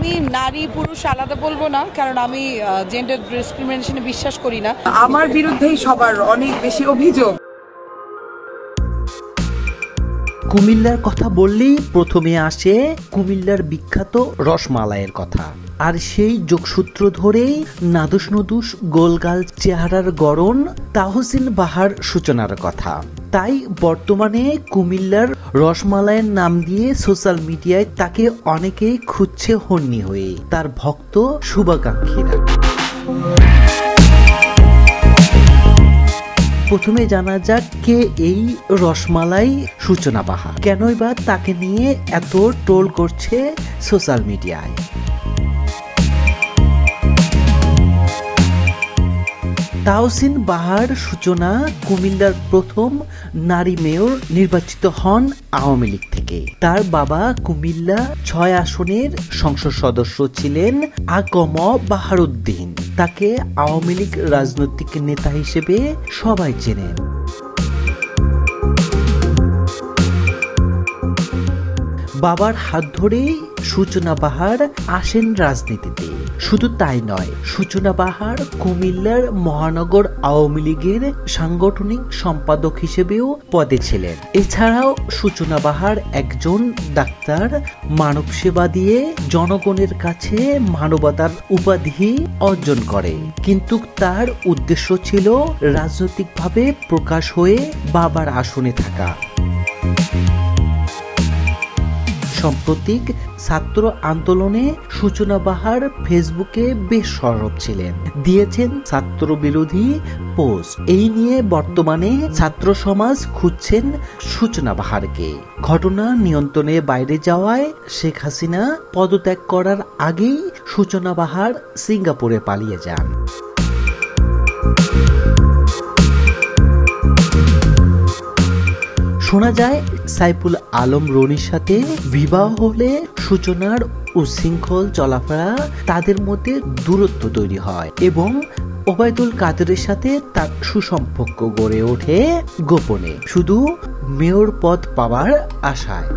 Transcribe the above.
আমি নারী পুরুষ আলাদা বলবো না, কারণ আমি জেন্ডার ডিসক্রিমিনেশনে বিশ্বাস করি না। আমার বিরুদ্ধেই সবার অনেক বেশি অভিযোগ। কুমিল্লার কথা বললেই প্রথমে আসে কুমিল্লার বিখ্যাত রসমালাইয়ের কথা, আর সেই যোগসূত্র ধরেই নাদুস নুদুস গোলগাল চেহারার গড়ন তাহসিন বাহার সূচনার কথা। তাই বর্তমানে কুমিল্লার রসমালাইয়ের নাম দিয়ে সোশ্যাল মিডিয়ায় তাকে অনেকেই খুঁজছে হন্যি হয়ে, তার ভক্ত শুভাকাঙ্ক্ষীরা। প্রথমে জানা যাক কে এই রসমালাই সূচনা বাহার, কেনই বা তাকে নিয়ে এত ট্রোল করছে সোশ্যাল মিডিয়ায়। তাহসিন বাহার সূচনা কুমিল্লার প্রথম নারী মেয়র নির্বাচিত হন আওয়ামী লীগ থেকে। তার বাবা কুমিল্লা ৬ আসনের সংসদ সদস্য ছিলেন আকম বাহারউদ্দিন। তাকে আওয়ামী লীগ রাজনৈতিক নেতা হিসেবে সবাই চেনেন। বাবার হাত ধরেই সূচনা বাহার আসেন রাজনীতিতে। শুধু তাই নয়, সূচনা বাহার কুমিল্লার মহানগর আওয়ামী লীগের সাংগঠনিক সম্পাদক হিসেবেও পদে ছিলেন। এছাড়াও সূচনা বাহার একজন ডাক্তার, মানব সেবা দিয়ে জনগণের কাছে মানবতার উপাধি অর্জন করে। কিন্তু তার উদ্দেশ্য ছিল রাজনৈতিকভাবে প্রকাশ হয়ে বাবার আসনে থাকা। সাম্প্রতিক ছাত্র আন্দোলনে সূচনা বাহার ফেসবুকে বেশ সরব ছিলেন, দিয়েছেন ছাত্র বিরোধী পোস্ট। এই নিয়ে বর্তমানে ছাত্র সমাজ খুঁজছেন সূচনা বাহারকে। ঘটনা নিয়ন্ত্রণের বাইরে যাওয়ায় শেখ হাসিনা পদত্যাগ করার আগেই সূচনা বাহার সিঙ্গাপুরে পালিয়ে যান। শোনা যায় সাইফুল আলম রনির সাথে বিবাহ হলে সূচনার উচ্ছৃঙ্খল চলাফেরা, তাদের মধ্যে দূরত্ব তৈরি হয় এবং ওবায়দুল কাদেরের সাথে তার সুসম্পর্ক গড়ে ওঠে গোপনে, শুধু মেয়র পদ পাওয়ার আশায়।